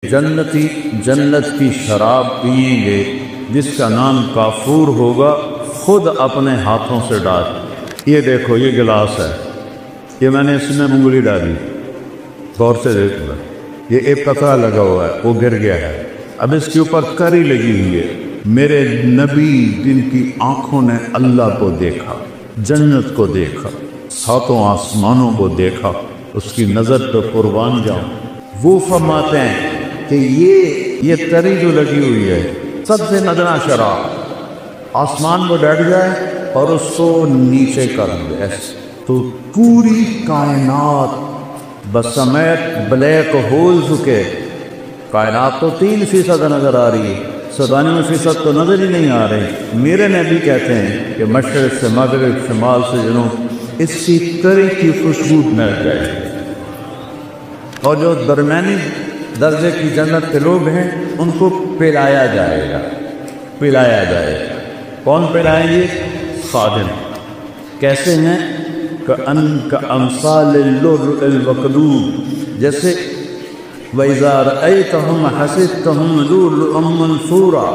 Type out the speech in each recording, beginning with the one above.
جنتی جنت کی شراب پئیں گے جس کا نام کافور ہوگا، خود اپنے ہاتھوں سے ڈال۔ یہ دیکھو، یہ گلاس ہے، یہ میں نے اس میں انگلی ڈالی، غور سے دیکھو، یہ ایک قطرہ لگا ہوا ہے، وہ گر گیا ہے، اب اس کے اوپر کری لگی ہوئی ہے۔ میرے نبی جن کی آنکھوں نے اللہ کو دیکھا، جنت کو دیکھا، ساتوں آسمانوں کو دیکھا، اس کی نظر پہ قربان جاؤں، وہ فرماتے ہیں کہ یہ تری جو لگی ہوئی ہے، سب سے ندنا شراب آسمان کو ڈٹ جائے اور اس کو نیچے کر دے تو پوری کائنات بسمیت بلیک ہولز کے، کائنات تو 3% نظر آ رہی ہے، 97% تو نظر ہی نہیں آ رہی۔ میرے نبی کہتے ہیں کہ مشرق سے مغرب، شمال سے جنوب، اس کی تری کی خوشبو مل جائے، اور جو درمیانی درجے کی جنت کے لوگ ہیں ان کو پلایا جائے گا، پلایا جائے گا۔ کون پلائیں گے؟ خادم۔ کیسے ہیں؟ کأمثال اللؤلؤ المکنون، جیسے وَإِذَا رَأَيْتَهُمْ حَسِبْتَهُمْ لُؤْلُؤًا مَنثُورًا،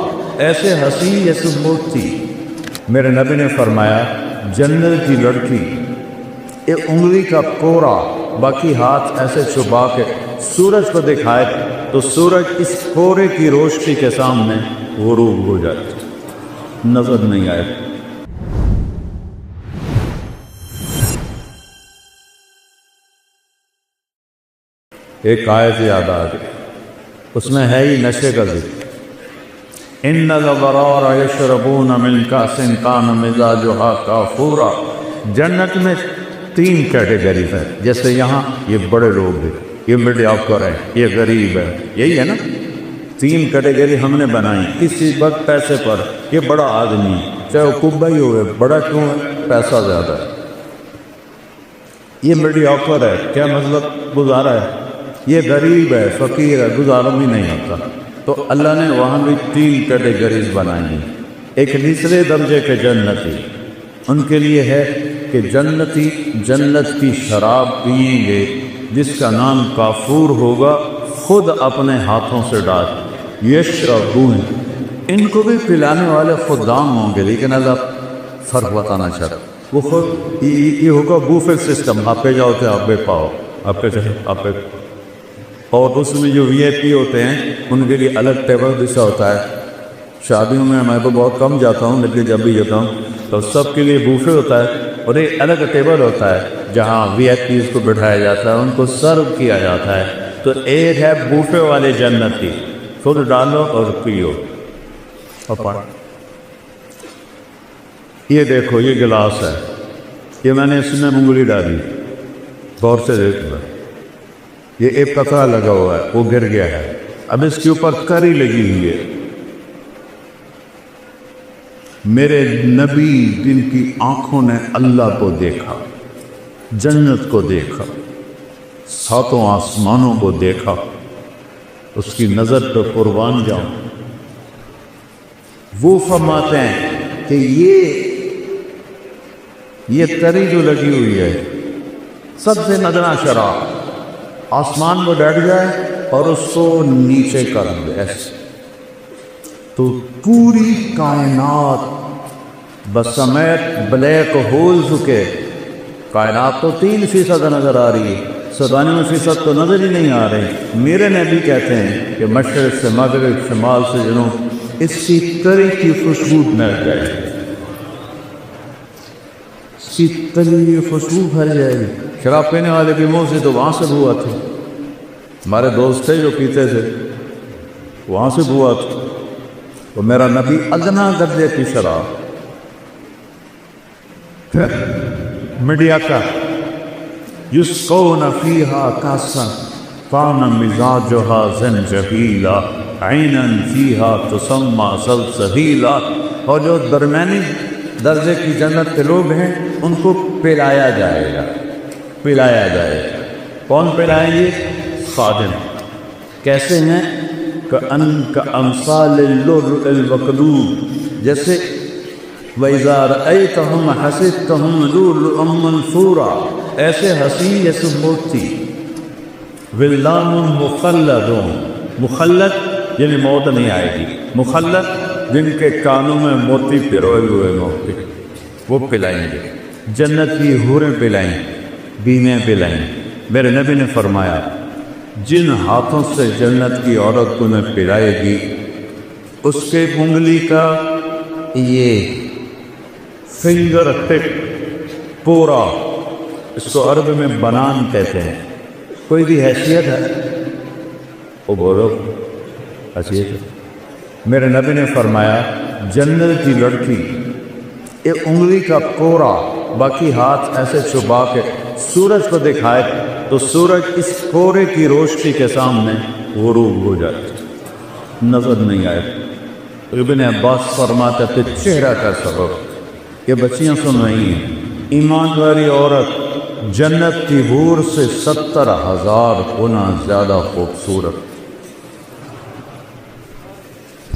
ایسے حسین جیسے موتی۔ میرے نبی نے فرمایا جنت کی لڑکی ایک انگلی کا کورا، باقی ہاتھ ایسے چھپا کے سورج کو دکھائے تو سورج اس کورے کی روشنی کے سامنے غروب ہو جاتی، نظر نہیں آئے۔ ایک آیت یاد آ گئی، اس میں ہے ہی نشے کا ذکر۔ ان الابرار یشربون من کأس کان مزاجها کافورا۔ جنت میں 3 کیٹیگریز ہیں، جیسے یہاں یہ بڑے لوگ ہیں، یہ مڈل آفر ہے، یہ غریب ہے، یہی ہے نا، 3 کیٹیگری ہم نے بنائی کسی وقت پیسے پر۔ یہ بڑا آدمی چاہے وہ کبا ہی ہوئے، بڑا کیوں ہے؟ پیسہ زیادہ ہے۔ یہ مڈل آفر ہے، کیا مطلب؟ گزارا ہے۔ یہ غریب ہے، فقیر ہے، گزارا بھی نہیں ہوتا۔ تو اللہ نے وہاں بھی 3 کیٹیگریز بنائی ہیں۔ ایک نچلے درجے کے جنتی، ان کے لیے ہے کہ جنتی جنت کی شراب پئیں گے جس کا نام کافور ہوگا، خود اپنے ہاتھوں سے ڈال۔ یشربون، ان کو بھی پلانے والے خدام ہوں گے، لیکن اللہ فرق بتانا چاہتا، وہ خود یہ ہوگا بوفے سسٹم، آپ پہ جاؤ تو آپ پہ پاؤ، آپ پہ چلے آپ پہ، اور اس میں جو وی آئی پی ہوتے ہیں ان کے لیے الگ ٹیبل بچھا ہوتا ہے۔ شادیوں میں میں تو بہت کم جاتا ہوں، لیکن جب بھی جاتا ہوں تو سب کے لیے بوفے ہوتا ہے، اور ایک الگ ٹیبل ہوتا ہے جہاں وی آئی پیز کو بٹھایا جاتا ہے، ان کو سرو کیا جاتا ہے۔ تو ایک ہے بوفے والے جنتی، خود ڈالو اور پیو اور پڑھ۔ یہ دیکھو، یہ گلاس ہے، یہ میں نے اس میں انگلی ڈالی، غور سے دیکھو، یہ ایک قطرہ لگا ہوا ہے، وہ گر گیا ہے، اب اس کے اوپر کری لگی ہوئی ہے۔ میرے نبی جن کی آنکھوں نے اللہ کو دیکھا، جنت کو دیکھا، ساتوں آسمانوں کو دیکھا، اس کی نظر پہ قربان جاؤں، وہ فرماتے ہیں کہ یہ تری جو لگی ہوئی ہے، سب سے ندنا شراب آسمان کو ڈٹ جائے اور اس کو نیچے کر دے تو پوری کائنات بسمیت بلیک ہولز کے، کائنات تو 3% نظر آ رہی ہے، 97% تو نظر ہی نہیں آ رہی۔ میرے نبی کہتے ہیں کہ مشرق سے مغرب، شمال سے جنوب، اس کی تری کی خوشبو مل جائے، اس کی تری کی خوشبو پھیل جائے گی۔ شراب پینے والے کے منہ سے تو وہاں سے بو آتی، ہمارے دوست تھے جو پیتے تھے، وہاں سے بو آتی، تو میرا نبی ادنا درجے کی شراب، پھر میڈیا کا یسقون فیہا کاسا کان مزاجها زنجبیلا عینا فیہا تسمی سلسبیلا۔ اور جو درمیانی درجے کی جنت کے لوگ ہیں ان کو پلایا جائے گا، پلایا جائے گا۔ کون پلائیں گے؟ خادم۔ کیسے ہیں؟ کأمثال اللؤلؤ المکنون، جیسے وَإِذَا رَأَيْتَهُمْ حَسِبْتَهُمْ لُؤْلُؤًا مَنثُورًا، ایسے حسین جیسے موتی۔ ولدان مخلدون، مخلد یعنی موت نہیں آئے گی، مخلد جن کے کانوں میں موتی پروئے ہوئے موتی وہ پلائیں گے، جنت کی حوریں پلائیں، بیویں پلائیں۔ میرے نبی نے فرمایا جن ہاتھوں سے جنت کی عورت کو انہیں پلائے گی اس کے انگلی کا یہ فنگر ٹپ پورا، اس کو عرب میں بنان کہتے ہیں، کوئی بھی حیثیت ہے وہ بولو حیثیت ہے۔ میرے نبی نے فرمایا جنت کی لڑکی ایک انگلی کا کوڑا باقی ہاتھ ایسے چھپا کے سورج کو دکھائے تو سورج اس کوڑے کی روشنی کے سامنے غروب ہو جائے، نظر نہیں آئے۔ ابن عباس فرماتے تھے چہرہ کا سبب، یہ بچیاں سن رہی ہیں، ایمان والی عورت جنت کی حور سے 70,000 گنا زیادہ خوبصورت۔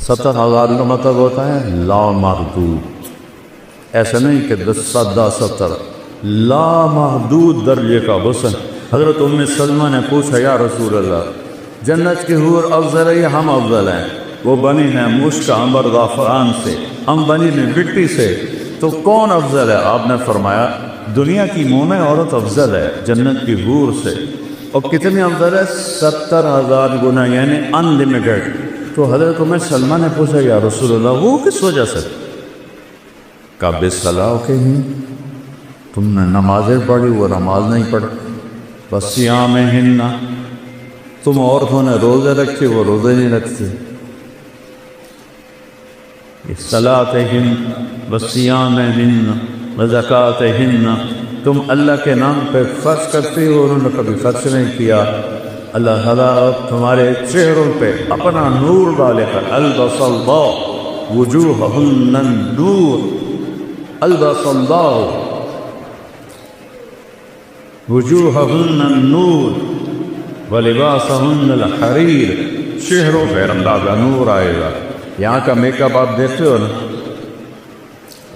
70,000 کا مطلب ہوتا ہے لامحدود، ایسا نہیں کہ 10 لامحدود درجے کا حسن۔ حضرت ام سلمہ نے پوچھا یا رسول اللہ جنت کی حور افضل ہے یا ہم افضل ہیں؟ وہ بنی ہیں مشک عنبر زعفران سے، ہم بنی ہیں مٹی سے، تو کون افضل ہے؟ آپ نے فرمایا دنیا کی مومن عورت افضل ہے جنت کی حور سے۔ اور کتنی افضل ہے؟ 70,000 گنا، یعنی ان لمیٹڈ۔ تو حضرت ام سلمہ نے پوچھا یا رسول اللہ وہ کس وجہ سے؟ کہا بالصلاح کے ہی تم نے نمازیں پڑھی وہ نماز نہیں پڑھی، وصیامہن تم عورتوں نے روزے رکھے وہ روزے نہیں رکھتے، صلاتہن وصیامہن وزکاتہن تم اللہ کے نام پہ خرچ کرتے ہو، انہوں نے کبھی خرچ نہیں کیا۔ اللہ تعالیٰ تمہارے چہروں پہ اپنا نور ڈالے کر البس اللہ وجوہہن النور، البس اللہ وجوہہن النور ولباسہن الحریر، چہروں پہ اللہ کا نور آئے گا۔ یہاں کا میک اپ آپ دیکھتے ہو نا،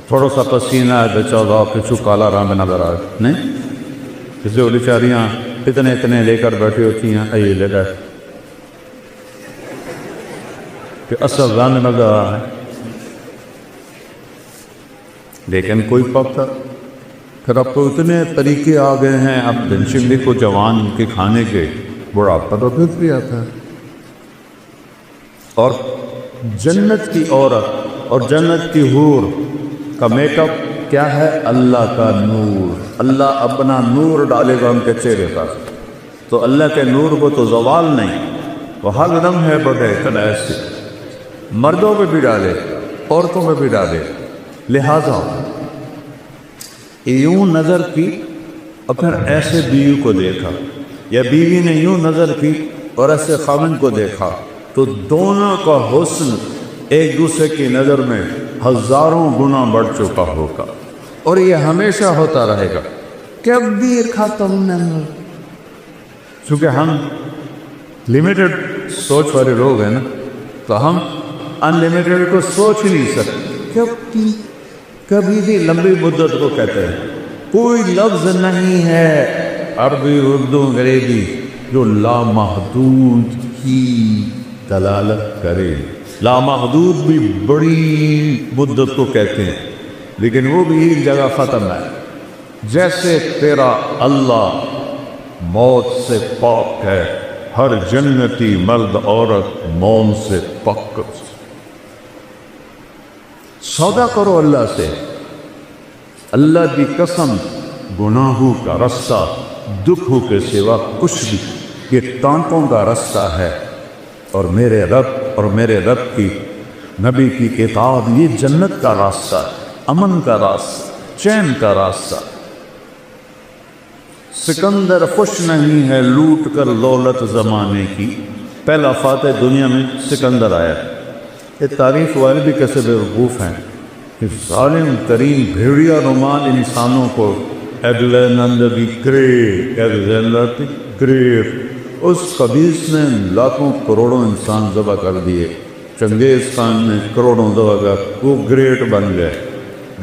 تھوڑا سا پسینہ ہے بچہ دا کچھ کالا رنگ نظر آئے نہیں، کسی وہ بیچاریاں اتنے لے کر بیٹھی ہوتی ہیں، یہ لے گئے کہ اصل رنگ نظر آ رہا ہے، لیکن کوئی پکتا۔ پھر اب تو اتنے طریقے آ گئے ہیں، اب دنشندی کو جوان کے کھانے کے بڑھاپا تو پھر بھی آتا ہے۔ اور جنت کی عورت اور جنت کی حور کا میک اپ کیا ہے؟ اللہ کا نور، اللہ اپنا نور ڈالے گا ان کے چہرے پر، تو اللہ کے نور کو تو زوال نہیں، وہ ہر دم ہے بڑے ایسے، مردوں پہ بھی ڈالے عورتوں پہ بھی ڈالے۔ لہذا یوں نظر کی اور پھر ایسے بیوی کو دیکھا، یا بیوی نے یوں نظر کی اور ایسے خاوند کو دیکھا، تو دونوں کا حسن ایک دوسرے کی نظر میں ہزاروں گنا بڑھ چکا ہوگا، اور یہ ہمیشہ ہوتا رہے گا، کبھی ختم نہیں۔ چونکہ ہم لمیٹڈ سوچ والے لوگ ہیں نا، تو ہم ان لمیٹڈ کو سوچ ہی نہیں سکتے۔ کبھی بھی لمبی مدت کو کہتے ہیں، کوئی لفظ نہیں ہے عربی اردو انگریزی جو لامحدود کی دلالت کرے۔ لامحدود بھی بڑی مدت کو کہتے ہیں، لیکن وہ بھی ایک جگہ ختم ہے۔ جیسے تیرا اللہ موت سے پاک ہے، ہر جنتی مرد عورت موت سے پاک۔ سودا کرو اللہ سے، اللہ کی قسم گناہوں کا رستہ دکھوں کے سوا کچھ بھی، یہ ٹانٹوں کا رستہ ہے، اور میرے رب کی نبی کی کتاب یہ جنت کا راستہ، امن کا راستہ، چین کا راستہ۔ سکندر خوش نہیں ہے لوٹ کر دولت زمانے کی، پہلا فاتح دنیا میں سکندر آیا۔ یہ تعریف والے بھی کیسے بیوقوف ہیں کہ ظالم ترین بھیڑیا نمان انسانوں کو ایگلینڈر دی گریٹ، اس خبیث نے لاکھوں کروڑوں انسان ذبح کر دیے، چنگیز خان نے کروڑوں ذبح کر، وہ گریٹ بن گئے۔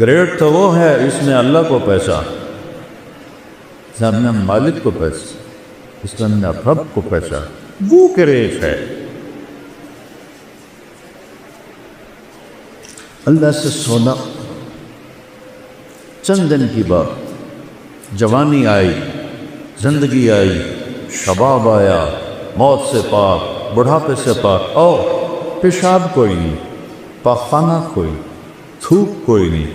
گریٹ تو وہ ہے اس نے اللہ کو پہچانا، اس نے اپنے مالک کو پہچانا، اس نے اپنے رب کو پہچانا، وہ گریٹ ہے۔ اللہ سے سونا، چند دن کی بات، جوانی آئی، زندگی آئی، شباب آیا، موت سے پاک، بڑھاپے سے پاک، اور پیشاب کوئی نہیں، پاخانہ کوئی، تھوک کوئی نہیں،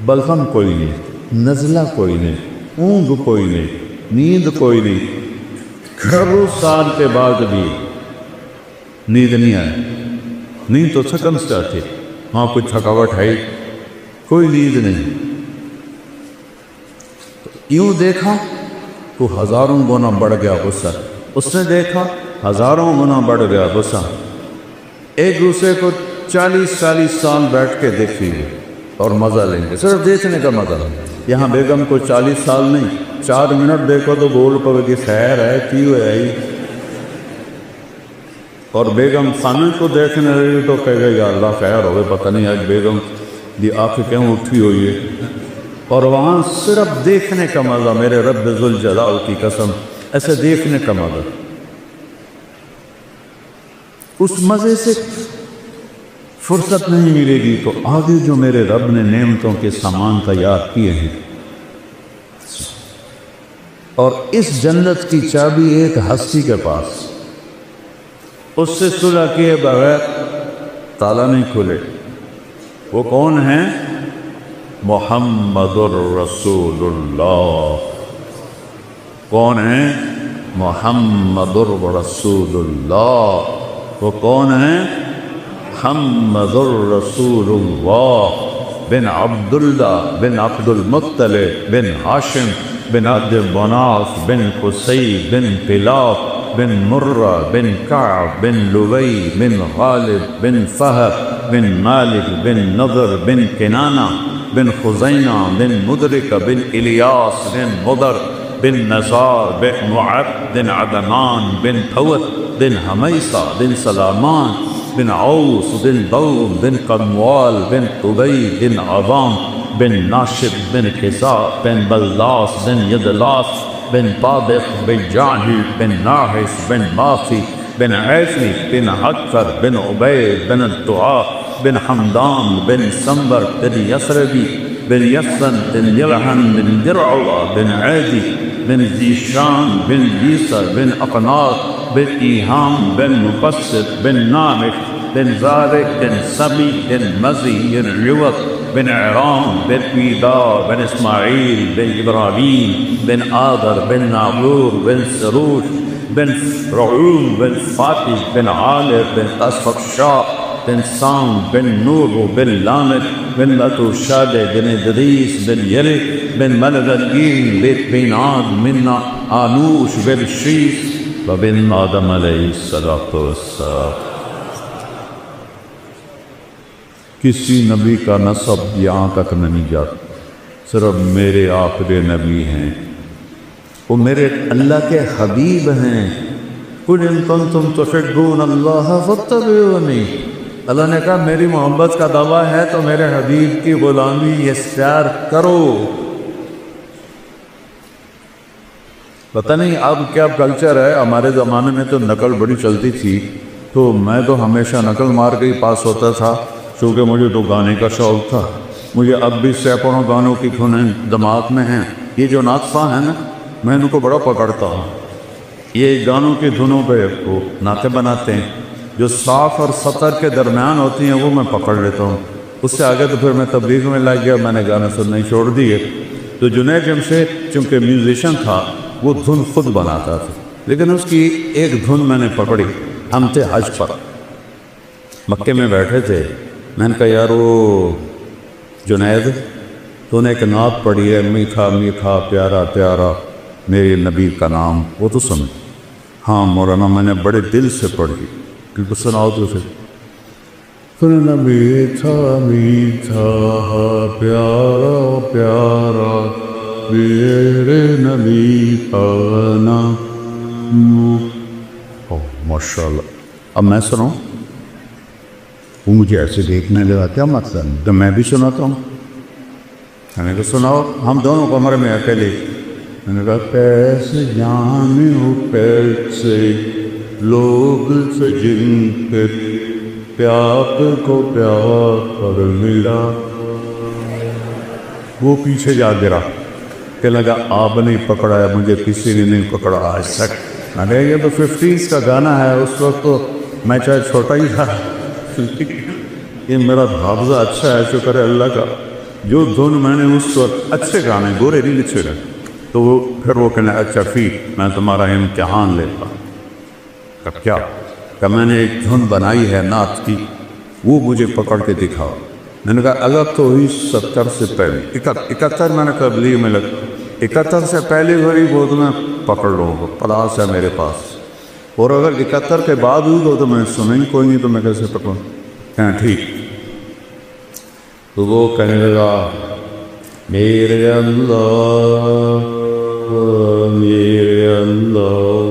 بلغم کوئی نہیں، نزلہ کوئی نہیں، اونگ کوئی نہیں، نیند کوئی نہیں، گھروں سال کے بعد بھی نیند نہیں آئی۔ نیند تو تھکن سے آتی، وہاں کوئی تھکاوٹ ہے، کوئی نیند نہیں۔ یوں دیکھا تو ہزاروں گنا بڑھ گیا غصہ، اس نے دیکھا ہزاروں گنا بڑھ گیا غصہ۔ ایک دوسرے کو 40 سال بیٹھ کے دیکھیں گے اور مزہ لیں گے، صرف دیکھنے کا مزہ۔ یہاں بیگم کو 40 سال نہیں، 4 منٹ دیکھو تو بول پڑے گی خیر ہے کی ہوئے ہے، اور بیگم خانہ کو دیکھنے رہی تو کہے گا یا اللہ خیر ہوئے، پتہ نہیں آج بیگم دی آنکھ کیوں اٹھی ہوئی ہے۔ اور وہاں صرف دیکھنے کا مزہ، میرے رب ذوالجلال کی قسم، ایسے دیکھنے کا مزہ۔ اس مزے سے فرصت نہیں ملے گی تو آگے جو میرے رب نے نعمتوں کے سامان تیار کیے ہیں، اور اس جنت کی چابی ایک ہستی کے پاس، اس سے صلح کیے بغیر تالا نہیں کھلے۔ وہ کون ہیں؟ محمد الرسول اللہ۔ کون ہیں؟ محمد الرسول اللہ۔ وہ کون ہیں؟ محمد الرسول اللہ بن عبداللہ بن عبد المطلب بن ہاشم بن عبد مناف بن قصی بن کلاب بن مرہ بن کعب بن لبی بن غالب بن فہد بن مالک بن نضر بن کنانہ بن خزینہ بن مدرک بن الیاس بن مضر بن نزار بن معد بن عدنان بن حوت بن حمیصہ بن سلامان بن عوس بن دوم بن قنوال بن قبی بن عظام بن ناشب بن خزاء بن بلاس بن یدلاس بن طابق بن جاہل بن ناحس بن ماسی بن عیسی بن حکر بن عبید بن الدعاء بن حمدان بن سنبر بن یسربی بن یسن بن یلحن بن درعوہ بن عیدی بن زیشان بن بیسر بن اقناط بن ایہام بن مقصد بن نامح بن زارق بن سبی بن مزی بن عوت بن عرام بن عیدار بن اسماعیل بن ابراہیم بن آدر بن ناغور بن سروش بن رعوم بن فاتح بن عالر بن اسفقشاء بن سام بن نور بن لامد بن لتوشاد بن ادریس بن یلک بن ملدین بن عاد من آنوش بن شیس وبن آدم علیہ السلام۔ کسی نبی کا نسب یہاں تک نہیں جاتا، صرف میرے آخری نبی ہیں، وہ میرے اللہ کے حبیب ہیں۔ قُلْ إِن كُنتُمْ تُحِبُّونَ اللَّهَ فَاتَّبِعُونِي۔ اللہ نے کہا میری محبت کا دعویٰ ہے تو میرے حبیب کی غلامی اختیار کرو۔ پتہ نہیں اب کیا کلچر ہے، ہمارے زمانے میں تو نقل بڑی چلتی تھی، تو میں تو ہمیشہ نقل مار کے ہی پاس ہوتا تھا، چونکہ مجھے تو گانے کا شوق تھا۔ مجھے اب بھی سینکڑوں گانوں کی دھنیں دماغ میں ہیں۔ یہ جو ناطفہ ہیں نا، میں ان کو بڑا پکڑتا ہوں۔ یہ گانوں کی دھنوں پہ وہ نعتیں بناتے ہیں، جو صاف اور سطر کے درمیان ہوتی ہیں وہ میں پکڑ لیتا ہوں۔ اس سے آگے تو پھر میں تبلیغ میں لگ گیا، میں نے گانے سننے چھوڑ دیے۔ تو جنید جمشید چونکہ میوزیشن تھا، وہ دھن خود بناتا تھا، لیکن اس کی ایک دھن میں نے پکڑی۔ ہم تھے حج پر، مکے میں بیٹھے تھے، میں نے کہا یار وہ جنید تو نے ایک نعت پڑھی ہے، میٹھا میٹھا پیارا پیارا میرے نبی کا نام، وہ تو سن۔ ہاں مولانا میں نے بڑے دل سے پڑھی، بالکل سناؤ تو پھر۔ سننا میٹھا میٹھا پیارا پیارا میرے نبی کا نام۔ ماشاء اللہ۔ اب میں سناؤں؟ وہ مجھے ایسے دیکھنے لگا، کیا مطلب؟ تو میں بھی سناتا ہوں۔ میں نے کہا سناؤ، ہم دونوں کمرے میں اکیلے۔ میں نے کہا کیسے جانے ہو کیسے لوگ سے جن کے پیاپ کو پیار ملا، وہ پیچھے جا گرا کہ لگا آپ نے پکڑا ہے، مجھے کسی نے نہیں پکڑا آج تک۔ ارے یہ تو 50s کا گانا ہے، اس وقت تو میں چاہے چھوٹا ہی تھا، یہ میرا حافظہ اچھا ہے، شکر ہے اللہ کا۔ جو دھن میں نے اس وقت اچھے گانے گورے نہیں لکھے گئے، تو وہ پھر وہ کہنا اچھا فی میں تمہارا امتحان لیتا۔ کہ کیا؟ کہ میں نے ایک دھن بنائی ہے نعت کی، وہ مجھے پکڑ کے دکھاؤ۔ میں نے کہا اگر تو ہوئی 70 سے پہلے، 71 میں نے کہا بلی میں لگ 71 سے پہلے بھری وہ تو میں پکڑ لوں گا، پلاس ہے میرے پاس، اور اگر 71 کے بعد ہوئی تو میں سنیں گی کوئی نہیں، تو میں کیسے پکڑوں؟ کہنا ٹھیک۔ تو وہ کہنے لگا میرے اللہ میرے اللہ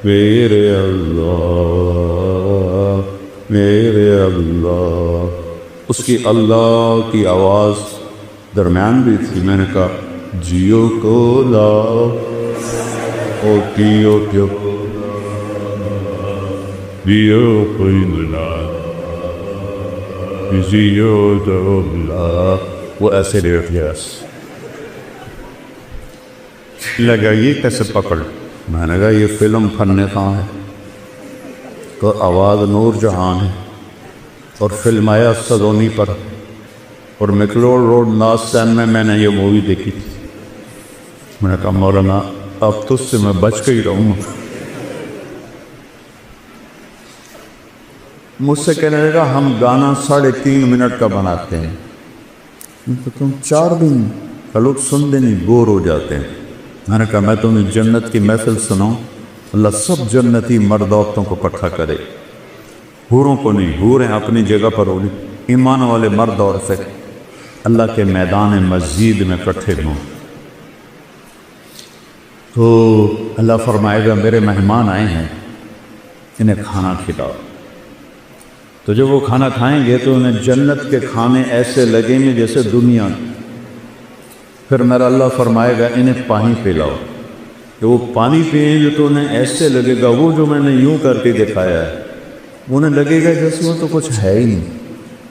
میرے اللہ میرے اللہ۔ اس کی اللہ کی آواز درمیان بھی تھی۔ میں نے کہا جیو کو لاؤ او کیو کیو جیو کوئی ملا جیو تو ملا، وہ ایسے ریٹ یس لگا یہ کیسے پکڑ؟ میں نے کہا یہ فلم فن کہاں ہے، تو آواز نور جہان ہے، اور فلم آیا سلونی پر، اور مکلوڈ روڈ ناسین میں نے یہ مووی دیکھی تھی۔ میں نے کہا مولانا اب تجھ سے میں بچ کے ہی رہوں گا۔ مجھ سے کہنے لگا ہم گانا 3.5 منٹ کا بناتے ہیں، تو تم 4 دن کا لوگ سنتے نہیں بور ہو جاتے ہیں۔ میں نے کہا میں تمہیں جنت کی محفل سناؤں، اللہ سب جنتی مرد عورتوں کو اکٹھا کرے، حوروں کو نہیں، حوریں اپنی جگہ پر ہوگی، ایمان والے مرد عورتیں اللہ کے میدان مسجد میں اکٹھے ہوں۔ تو اللہ فرمائے گا میرے مہمان آئے ہیں، انہیں کھانا کھلاؤ۔ تو جب وہ کھانا کھائیں گے تو انہیں جنت کے کھانے ایسے لگیں گے جیسے دنیا۔ پھر میرا اللہ فرمائے گا انہیں پانی پلاؤ، کہ وہ پانی پئیں گے تو انہیں ایسے لگے گا، وہ جو میں نے یوں کر کے دکھایا ہے انہیں لگے گا جیسے وہ تو کچھ ہے ہی نہیں۔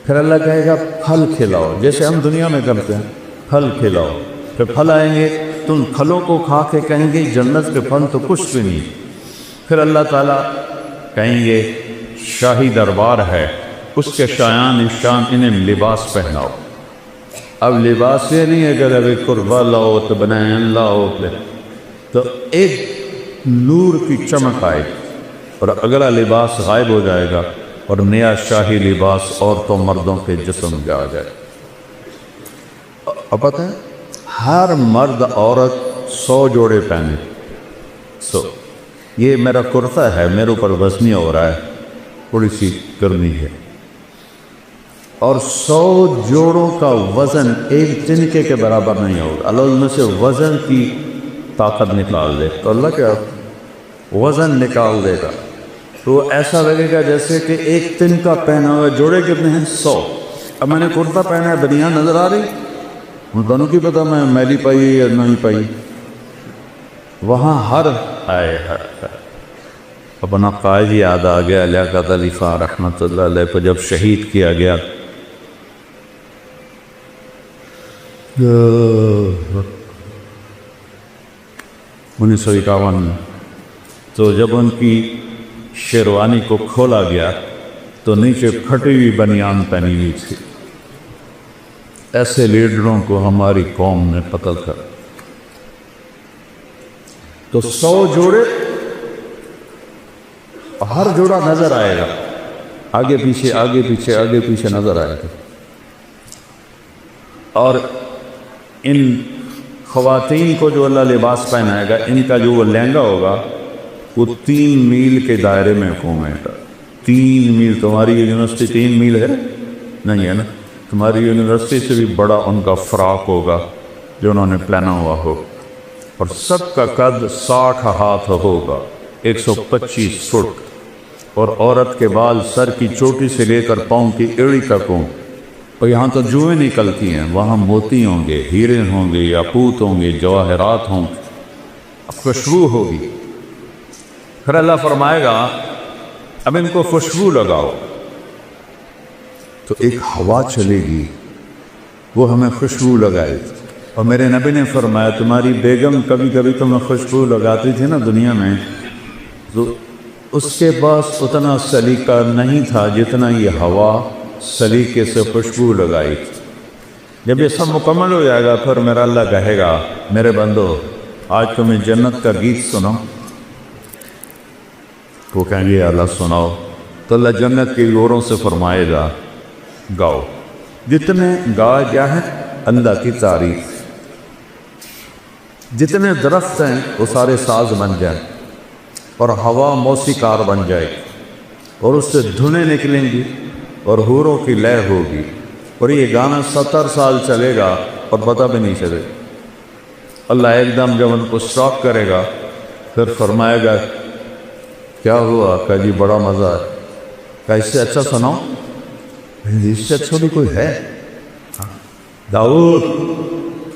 پھر اللہ کہے گا پھل کھلاؤ، جیسے ہم دنیا میں کرتے ہیں، پھل کھلاؤ۔ پھر پھل آئیں گے تو ان پھلوں کو کھا کے کہیں گے جنت کے پھل تو کچھ بھی نہیں۔ پھر اللہ تعالیٰ کہیں گے شاہی دربار ہے، اس کے شایان شان انہیں لباس پہناؤ۔ اب لباس یہ نہیں ہے کہ ابھی قربہ لاؤ تو بنائیں لاؤ، تو ایک نور کی چمک آئے اور اگلا لباس غائب ہو جائے گا، اور نیا شاہی لباس عورتوں مردوں کے جسم پہ آ جائے۔ اب پتہ ہے ہر مرد عورت 100 جوڑے پہنے، یہ میرا کرتا ہے، میرے اوپر وزنی ہو رہا ہے، تھوڑی سی کرنی ہے، اور 100 جوڑوں کا وزن ایک تنکے کے برابر نہیں ہوگا۔ اللہ ان میں سے وزن کی طاقت نکال دے تو اللہ کیا وزن نکال دے گا، تو ایسا لگے گا جیسے کہ ایک تنکا پہنا ہوا۔ جوڑے کتنے ہیں؟ 100۔ اب میں نے کرتا پہنا ہے، بنیان نظر آ رہی، ان دونوں کی پتہ میں میلی پائی یا نہیں پائی، وہاں ہر آئے اپنا قائد یاد آ گیا، لیاقت علی خان رحمۃ اللہ علیہ کو جب شہید کیا گیا۔ 1951 میں تو جب ان کی شیروانی کو کھولا گیا تو نیچے پھٹی ہوئی بنیان پہنی ہوئی تھی۔ ایسے لیڈروں کو ہماری قوم نے قتل کر، تو 100 جوڑے، ہر جوڑا نظر آئے گا، آگے پیچھے آگے پیچھے آگے پیچھے نظر آئے گا۔ اور ان خواتین کو جو اللہ لباس پہنائے گا، ان کا جو وہ لہنگا ہوگا وہ 3 میل کے دائرے میں گھومے گا۔ 3 میل، تمہاری یونیورسٹی 3 میل ہے نہیں ہے نا، تمہاری یونیورسٹی سے بھی بڑا ان کا فراق ہوگا جو انہوں نے پہنا ہوا ہو، اور سب کا قد 60 ہاتھ ہوگا، 125 فٹ، اور عورت کے بال سر کی چوٹی سے لے کر پاؤں کی ایڑی تک ہوں، اور یہاں تو جوئیں نکلتی ہیں، وہاں موتی ہوں گے، ہیرے ہوں گے، یاقوت ہوں گے، جواہرات ہوں گے، خوشبو ہوگی۔ پھر اللہ فرمائے گا اب ان کو خوشبو لگاؤ، تو ایک ہوا چلے گی، وہ ہمیں خوشبو لگائے۔ اور میرے نبی نے فرمایا تمہاری بیگم کبھی کبھی تمہیں خوشبو لگاتی تھی نا دنیا میں، تو اس کے پاس اتنا سلیقہ نہیں تھا جتنا یہ ہوا سلیقے سے خوشبو لگائی تھی۔ جب یہ سب مکمل ہو جائے گا پھر میرا اللہ کہے گا میرے بندو آج تمہیں جنت کا گیت سناؤ، وہ کہیں گے اللہ سناؤ، تو اللہ جنت کے گوروں سے فرمائے گا گاؤ، جتنے گا کیا ہے اللہ کی تعریف، جتنے درخت ہیں وہ سارے ساز بن جائیں اور ہوا موسیقار بن جائے گی اور اس سے دھنیں نکلیں گی اور حوروں کی لے ہوگی، اور یہ گانا 70 سال چلے گا اور پتہ بھی نہیں چلے گا۔ اللہ ایک دم جب ان کو اسٹاپ کرے گا پھر فرمائے گا کیا ہوا؟ کہ جی بڑا مزہ ہے۔ کہ اس سے اچھا سناؤ؟ اس سے اچھا بھی کوئی ہے؟ داؤد،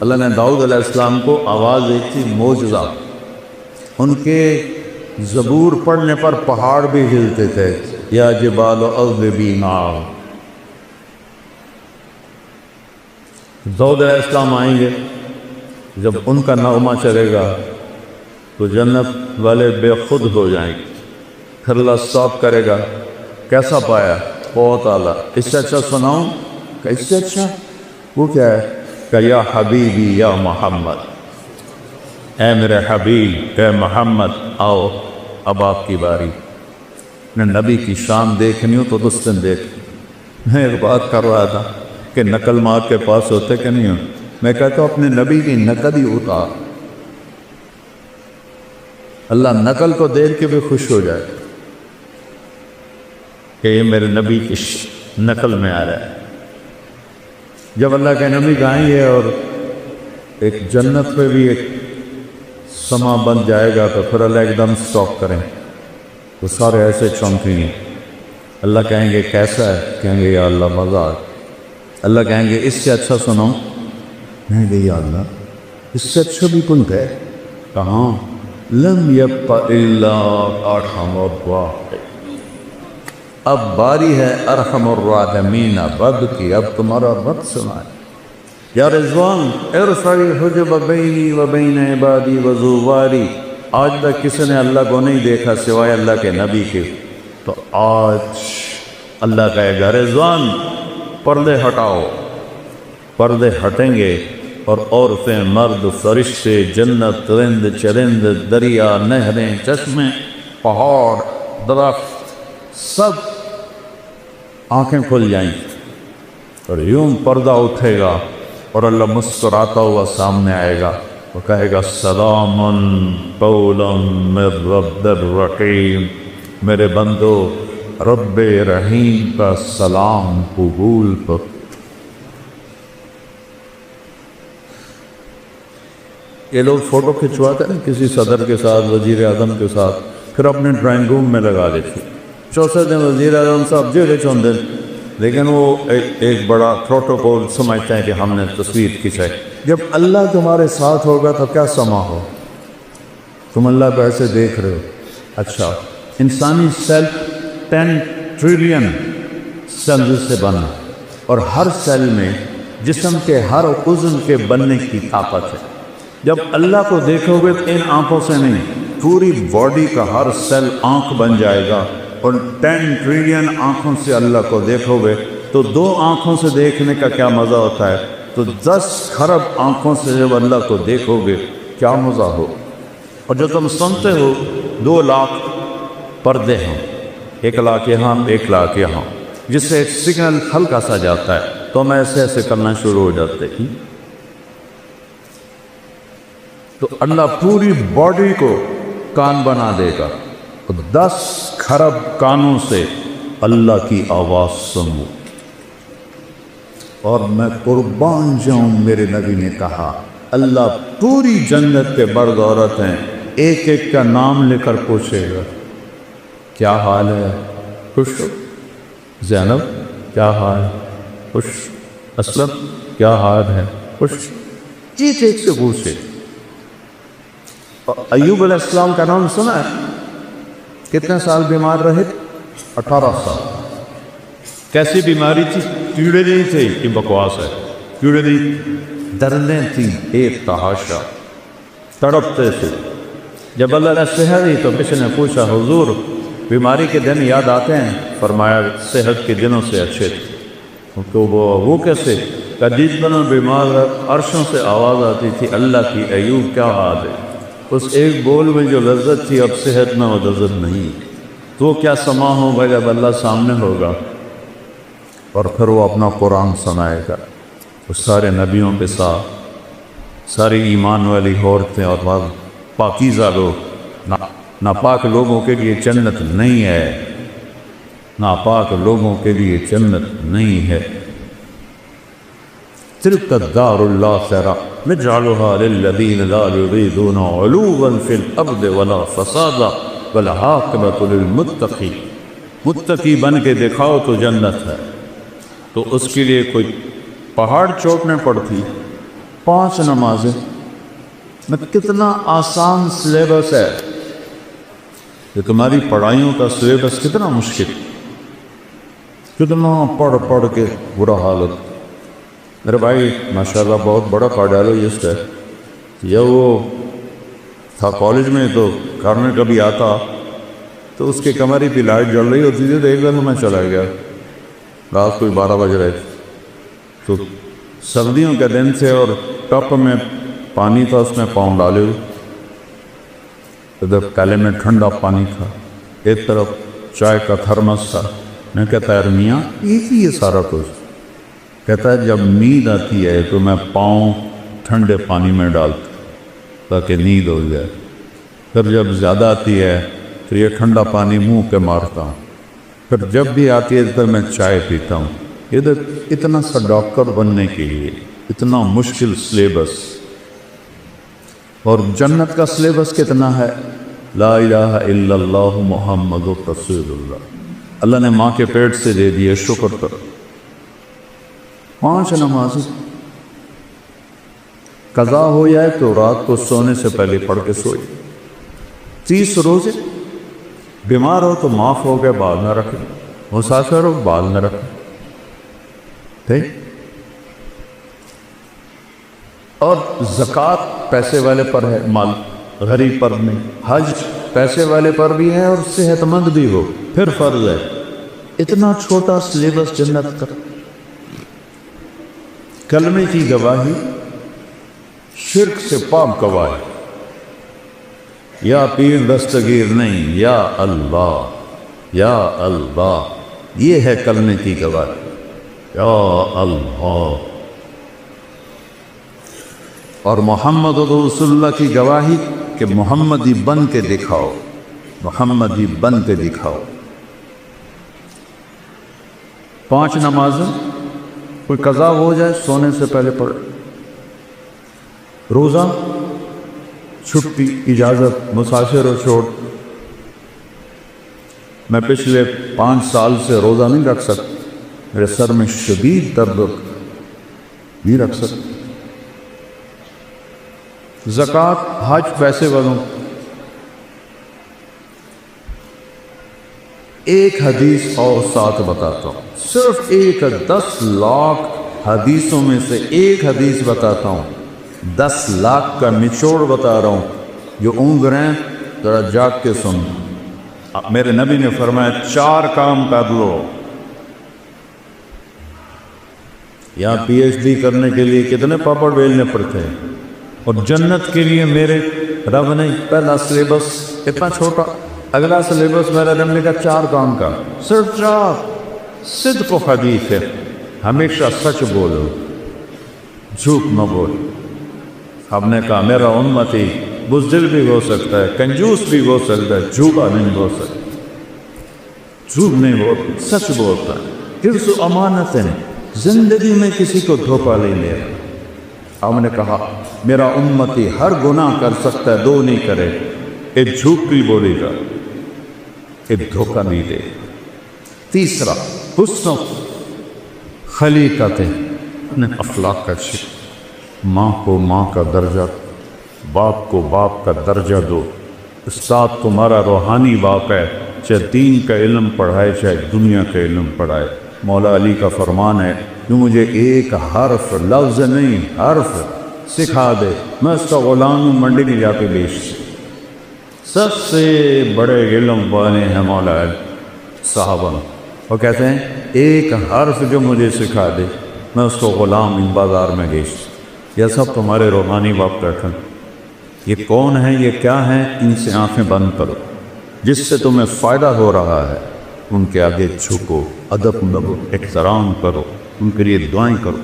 اللہ نے داؤد علیہ السلام کو آواز دی تھی معجزہ، ان کے زبور پڑھنے پر پہاڑ بھی ہلتے تھے، یا جبال اوبی معاہ۔ داؤد علیہ السلام آئیں گے، جب ان کا نغمہ چلے گا تو جنت والے بے خود ہو جائیں گے، پھر اللہ اسٹاپ کرے گا، کیسا پایا؟ بہت اعلیٰ، اس سے اچھا سناؤں؟ کہ اس سے اچھا وہ کیا ہے؟ کہ یا حبیبی یا محمد، اے میرے حبیب اے محمد آؤ اب آپ کی باری۔ میں نبی کی شان دیکھنی ہو تو دستن دیکھ۔ میں ایک بات کر رہا تھا کہ نقل مار کے پاس ہوتے کہ نہیں ہو، میں کہتا ہوں اپنے نبی کی نقل ہی اتار، اللہ نقل کو دیکھ کے بھی خوش ہو جائے کہ یہ میرے نبی کی نقل میں آ رہا ہے۔ جب اللہ کے نبی گائیں گے اور ایک جنت پہ بھی ایک سما بن جائے گا تو پھر اللہ ایک دم سٹاپ کریں تو سارے ایسے چونکیں گے، اللہ کہیں گے کیسا ہے؟ کہیں گے یا اللہ مزہ آ۔ اللہ کہیں گے اس سے اچھا سناؤں؟ کہیں گے یا اللہ اس سے اچھا بھی کوئی ہے؟ کہاں؟ لم یبق الا ارحم الراحمین، اب باری ہے ارحم الراحمین رب کی، اب تمہارا رب سنائے۔ یا رضوان ارفع الحجب بینی و بین عبادی و زواری، آج تک کسی نے اللہ کو نہیں دیکھا سوائے اللہ کے نبی کے، تو آج اللہ کہے گا رضوان پردے ہٹاؤ، پردے ہٹیں گے اور عورتیں مرد فرشتے جنت رند چرند دریا نہریں چشمے پہاڑ درخت سب آنکھیں کھل جائیں اور یوں پردہ اٹھے گا اور اللہ مسکراتا ہوا سامنے آئے گا، وہ کہے گا سلام قولا من رب الرحیم، میرے بندو رب رحیم کا سلام قبول کر۔ یہ لوگ فوٹو کھنچواتے ہیں کسی صدر کے ساتھ، وزیر اعظم کے ساتھ، پھر اپنے ڈرائنگ روم میں لگا دیتے، چوتھے دن وزیر اعظم صاحب جیڑے چوندے، لیکن وہ ایک بڑا پروٹوکول سمجھتے ہیں کہ ہم نے تصویر کھینچائی۔ جب اللہ تمہارے ساتھ ہوگا تو کیا سما ہو، تم اللہ کو ایسے دیکھ رہے ہو۔ اچھا انسانی سیل 10 ٹریلین سیلز سے بنا اور ہر سیل میں جسم کے ہر عضو کے بننے کی طاقت ہے۔ جب اللہ کو دیکھو گے تو ان آنکھوں سے نہیں، پوری باڈی کا ہر سیل آنکھ بن جائے گا، اور 10 ٹریلین آنکھوں سے اللہ کو دیکھو گے تو 2 آنکھوں سے دیکھنے کا کیا مزہ ہوتا ہے، تو 10 کھرب آنکھوں سے جب اللہ کو دیکھو گے کیا مزہ ہو۔ اور جو تم سنتے ہو 2 لاکھ پردے ہیں، 1 لاکھ یہاں 1 لاکھ یہاں، جس سے ایک سگنل ہلکا سا جاتا ہے تو ہم ایسے ایسے کرنا شروع ہو جاتے ہیں۔ تو اللہ پوری باڈی کو کان بنا دے گا، 10 کھرب کانوں سے اللہ کی آواز سنو۔ اور میں قربان جاؤں، میرے نبی نے کہا اللہ پوری جنت کے مرد عورت ہیں، ایک ایک کا نام لے کر پوچھے گا کیا حال ہے، خوش ہو؟ زینب کیا حال ہے، خوش؟ اسلم کیا حال ہے، خوش؟ ایک ایک سے پوچھے۔ ایوب علیہ السلام کا نام سنا ہے؟ کتنے سال بیمار رہے؟ 18 سال. کیسی بیماری تھی؟ کیڑے نہیں تھے کہ بکواس ہے، کیڑے نہیں، دردیں تھیں ایک تحاشا، تڑپتے تھے. جب اللہ نے صحت دی تو کسی نے پوچھا حضور بیماری کے دن یاد آتے ہیں؟ فرمایا صحت کے دنوں سے اچھے تھے. تو وہ کیسے؟ جس دنوں بیمار عرشوں سے آواز آتی تھی اللہ کی ایوب کیا حال ہے، اس ایک بول میں جو لذت تھی اب صحت میں وہ لذت نہیں. تو کیا سما ہوگا جب اللہ سامنے ہوگا اور پھر وہ اپنا قرآن سنائے گا. وہ سارے نبیوں کے ساتھ ساری ایمان والی عورتیں اور پاکیزہ لوگ. ناپاک لوگوں کے لیے جنت نہیں ہے، ناپاک لوگوں کے لیے جنت نہیں ہے. تلک الدار الآخرہ نجعلها للذین لا یریدون علوا فی الارض ولا فسادا والعاقبۃ للمتقین. متقی بن کے دکھاؤ تو جنت ہے. تو اس کے لیے کوئی پہاڑ چوٹنے پڑتی. 5 نمازیں میں کتنا آسان سلیبس ہے، کہ تمہاری پڑھائیوں کا سلیبس کتنا مشکل، کتنا پڑھ کے برا حالت. میرے بھائی ماشاءاللہ بہت بڑا کارڈیالوجسٹ ہے، یا وہ تھا کالج میں تو گھر میں کبھی آتا تو اس کے کمرے پہ لائٹ جل رہی ہوتی تھی تو ایک دن میں چلا گیا، رات کوئی 12 بج رہے تھے. تو سردیوں کے دن تھے اور ٹپ میں پانی تھا، اس میں پاؤں ڈالے ہوئے، ادھر کالے میں ٹھنڈا پانی تھا، ایک طرف چائے کا تھرمس تھا. میں کہتا ہے میاں یہ سارا کچھ. کہتا ہے جب نیند آتی ہے تو میں پاؤں ٹھنڈے پانی میں ڈالتا تاکہ نیند ہو جائے، پھر جب زیادہ آتی ہے پھر یہ ٹھنڈا پانی منہ پہ مارتا ہوں، پھر جب بھی آتی ہے تو میں چائے پیتا ہوں. ادھر اتنا سا ڈاکٹر بننے کے لیے اتنا مشکل سلیبس. اور جنت کا سلیبس کتنا ہے؟ لا الہ الا اللہ محمد رسول اللہ. اللہ نے ماں کے پیٹ سے دے دیے، شکر کرو. 5 نمازیں قضا ہو جائے تو رات کو سونے سے پہلے پڑھ کے سوئی. 30 روزے. بیمار ہو تو معاف ہو گئے، بال نہ رکھیں. مسافر ہو بال نہ رکھیں. اور زکوٰۃ پیسے والے پر ہے، مال غریب پر نہیں. حج پیسے والے پر بھی ہے اور صحت مند بھی ہو پھر فرض ہے. اتنا چھوٹا سلیبس جنت کا. کلمے کی گواہی شرک سے پاک گواہی. یا پیر دستگیر نہیں، یا اللہ یا اللہ، یہ ہے کلمے کی گواہی. یا اللہ. اور محمد رسول اللہ کی گواہی کہ محمدی بن کے دکھاؤ، محمدی بن کے دکھاؤ. 5 نمازیں کوئی قضا ہو جائے سونے سے پہلے پڑھے. روزہ چھٹی اجازت، مسافر و چھوڑ. میں پچھلے 5 سال سے روزہ نہیں رکھ سکتا، میرے سر میں شدید درد نہیں رکھ سکتا. زکوٰۃ حج پیسے والوں. ایک حدیث اور ساتھ بتاتا ہوں، صرف ایک 10 لاکھ حدیثوں میں سے ایک حدیث بتاتا ہوں. 10 لاکھ کا نچوڑ بتا رہا ہوں. جو اونگ رہے ہیں ذرا جاگ کے سن. میرے نبی نے فرمایا 4 کام کر لو. یہاں پی ایچ ڈی کرنے کے لیے کتنے پاپڑ بیلنے پڑتے ہیں، اور جنت کے لیے میرے رب نے پہلا سلیبس اتنا چھوٹا، اگلا سلیبس میرے رب نے کہا 4 کام کا، صرف 4. صدق و حدیث ہے، ہمیشہ سچ بولو، جھوٹ نہ بولو. ہم نے کہا میرا امتی بزدل بھی ہو سکتا ہے، کنجوس بھی ہو سکتا ہے، جھوٹا نہیں ہو سکتا. جھوٹ نہیں بولتا، سچ بولتا ہے. حفظ و امانت ہے، زندگی میں کسی کو دھوکہ نہیں لے. ہم نے کہا میرا امتی ہر گناہ کر سکتا ہے، 2 نہیں کرے، ایک جھوٹ بھی بولے گا، ایک دھوکہ نہیں دے. تیسرا حسن خلیقت، اپنے اخلاق کا شکر. ماں کو ماں کا درجہ، باپ کو باپ کا درجہ دو. استاد تمہارا روحانی باپ ہے، چاہے دین کا علم پڑھائے چاہے دنیا کا علم پڑھائے۔ مولا علی کا فرمان ہے جو مجھے ایک حرف، لفظ نہیں حرف سکھا دے میں اس کا غلام ہوں، منڈی میں جا کے بیچ۔ سب سے بڑے علم والے ہیں مولا علی صحابہ، وہ کہتے ہیں ایک حرف جو مجھے سکھا دے میں اس کو غلام ان بازار میں بیچ۔ یہ سب تمہارے روحانی باپ بیٹھے، یہ کون ہیں، یہ کیا ہیں، ان سے آنکھیں بند کرو، جس سے تمہیں فائدہ ہو رہا ہے ان کے آگے جھکو، ادب کرو، احترام کرو، ان کے لیے دعائیں کرو۔